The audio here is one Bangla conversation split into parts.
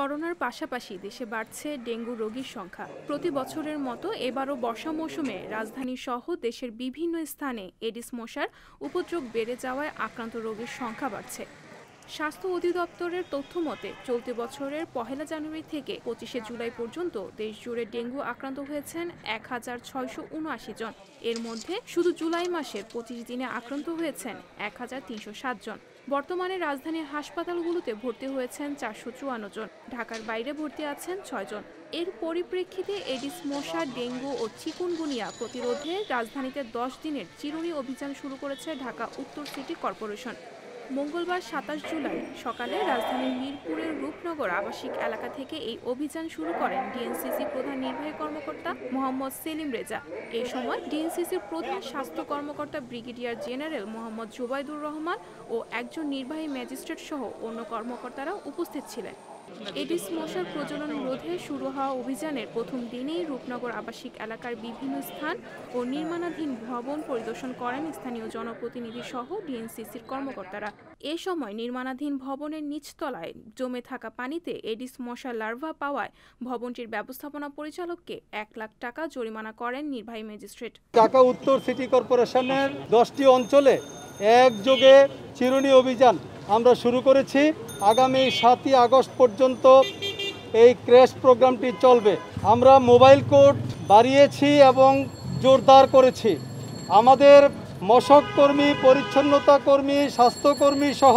করোনার পাশাপাশি দেশে বাড়ছে ডেঙ্গু রোগীর সংখ্যা। প্রতি বছরের মতো এবারও বর্ষা মৌসুমে রাজধানী সহ দেশের বিভিন্ন স্থানে এডিস মশার উপদ্রব বেড়ে যাওয়ায় আক্রান্ত রোগীর সংখ্যা বাড়ছে। স্বাস্থ্য অধিদপ্তরের তথ্য মতে চলতি বছরের ১ জানুয়ারি থেকে ২৫ জুলাই পর্যন্ত দেশজুড়ে ডেঙ্গু আক্রান্ত হয়েছেন ১,৬৭৯ জন। এর মধ্যে শুধু জুলাই মাসের ২৫ দিনে আক্রান্ত হয়েছেন ১,৩০৭ জন। বর্তমানে রাজধানীর হাসপাতালগুলোতে ভর্তি হয়েছেন ৪৫৪ জন। ঢাকার বাইরে ভর্তি আছেন ৬ জন। এর পরিপ্রেক্ষিতে এডিস মশা, ডেঙ্গু ও চিকুনগুনিয়া প্রতিরোধে রাজধানীতে ১০ দিনের চিরুনি অভিযান শুরু করেছে ঢাকা উত্তর সিটি কর্পোরেশন। মঙ্গলবার ২৭ জুলাই সকালে রাজধানীর মিরপুরের রূপনগর আবাসিক এলাকা থেকে এই অভিযান শুরু করেন ডিএনসিসি প্রধান নির্বাহী কর্মকর্তা মোহাম্মদ সেলিম রেজা। এই সময় ডিএনসিসির প্রধান স্বাস্থ্য কর্মকর্তা ব্রিগেডিয়ার জেনারেল মোহাম্মদ জুবাইদুর রহমান ও একজন নির্বাহী ম্যাজিস্ট্রেট সহ অন্য কর্মকর্তারা উপস্থিত ছিলেন। এডিস মশার প্রজনন রোধে শুরু হওয়া অভিযানের প্রথম দিনেই রূপনগর আবাসিক এলাকার বিভিন্ন স্থান ও নির্মাণাধীন ভবন পরিদর্শন করেন স্থানীয় জনপ্রতিনিধি সহ ডিএনসিসির কর্মকর্তারা। এ সময় নির্মাণাধীন ভবনের নিচতলায় জমে থাকা পানিতে এডিস মশার লার্ভা পাওয়ায় ভবনটির ব্যবস্থাপনা পরিচালককে ১ লাখ টাকা জরিমানা করেন নির্বাহী ম্যাজিস্ট্রেট। ঢাকা উত্তর সিটি কর্পোরেশনের 10টি অঞ্চলে একযোগে চিরুনি অভিযান আমরা শুরু করেছি। আগামী 7ই আগস্ট পর্যন্ত এই ক্র্যাশ প্রোগ্রামটি চলবে। আমরা মোবাইল কোর্ট বাড়িয়েছি এবং জোরদার করেছি। আমাদের মশক কর্মী, পরিচ্ছন্নতা কর্মী, স্বাস্থ্যকর্মী সহ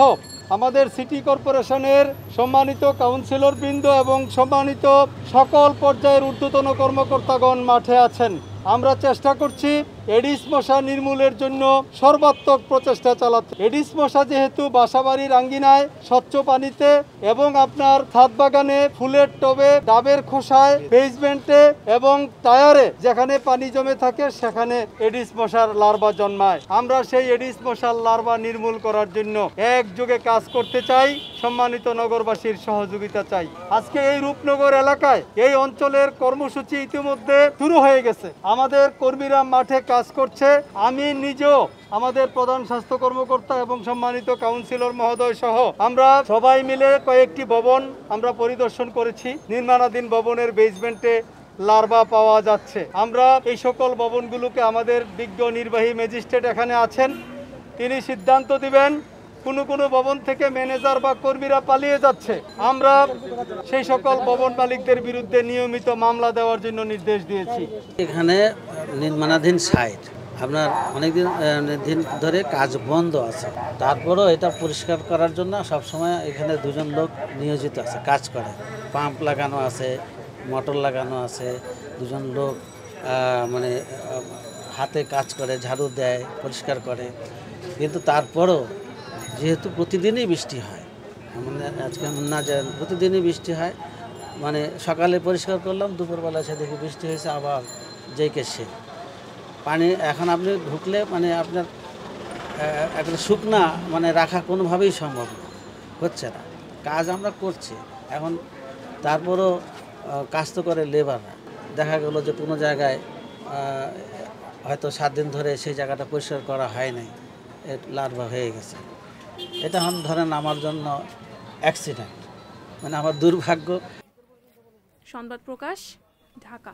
আমাদের সিটি কর্পোরেশনের সম্মানিত কাউন্সিলরবৃন্দ এবং সম্মানিত সকল পর্যায়ের ঊর্ধ্বতন কর্মকর্তাগণ মাঠে আছেন। আমরা চেষ্টা করছি এডিস মশা নির্মূলের জন্য সর্বাত্মক প্রচেষ্টা চালাতে। এডিস মশা যেহেতু বাসাবাড়ির আঙ্গিনায়, স্বচ্ছ পানিতে এবং আপনার ছাদ বাগানে, ফুলের টবে, ডাবের খোসায়, বেসমেন্টে এবং টায়ারে যেখানে পানি জমে থাকে সেখানে এডিস মশার লার্ভা জন্মায়। আমরা সেই এডিস মশার লার্ভা নির্মূল করার জন্য একযোগে কাজ করতে চাই। সম্মানিত নগরবাসীর সহযোগিতা চাই। আজকে এই রূপনগর এলাকায় এই অঞ্চলের কর্মসূচি ইতিমধ্যে শুরু হয়ে গেছে। আমাদের কর্মীরা মাঠে কাজ করছে। আমি নিজেও, আমাদের প্রধান স্বাস্থ্য কর্মকর্তা এবং সম্মানিত কাউন্সিলর মহোদয় সহ আমরা সবাই মিলে কয়েকটি ভবন আমরা পরিদর্শন করেছি। নির্মাণাধীন ভবনের বেসমেন্টে লার্ভা পাওয়া যাচ্ছে। আমরা এই সকল ভবনগুলোকে, আমাদের বিজ্ঞ নির্বাহী ম্যাজিস্ট্রেট এখানে আছেন, তিনি সিদ্ধান্ত দিবেন কোনো ভবন থেকে ম্যানেজার বা কর্মীরা পালিয়ে যাচ্ছে, আমরা সেই সকল ভবন মালিকদের বিরুদ্ধে নিয়মিত মামলা দেওয়ার জন্য নির্দেশ দিয়েছি। এখানে নির্মাণাধীন সাইট আপনার অনেকদিন ধরে কাজ বন্ধ আছে, তারপরেও এটা পরিষ্কার করার জন্য সবসময় এখানে 2 জন লোক নিয়োজিত আছে, কাজ করে। পাম্প লাগানো আছে, মোটর লাগানো আছে, 2 জন লোক মানে হাতে কাজ করে, ঝাড়ু দেয়, পরিষ্কার করে। কিন্তু তারপরও যেহেতু প্রতিদিনই বৃষ্টি হয়, মানে আজকে না যে প্রতিদিনই বৃষ্টি হয়, মানে সকালে পরিষ্কার করলাম, দুপুরবেলা এসে দেখি বৃষ্টি হয়েছে, আবার যেই কে সে পানি। এখন আপনি ঢুকলে মানে আপনার একটা শুকনা মানে রাখা কোনোভাবেই সম্ভব হচ্ছে না। কাজ আমরা করছি এখন, তারপরও কাজ তো করে লেবাররা। দেখা গেলো যে কোনো জায়গায় হয়তো 7 দিন ধরে সেই জায়গাটা পরিষ্কার করা হয় নাই, লার্ভা হয়ে গেছে। এটা ধরেন আমার জন্য অ্যাক্সিডেন্ট, মানে আমার দুর্ভাগ্য। সংবাদ প্রকাশ, ঢাকা।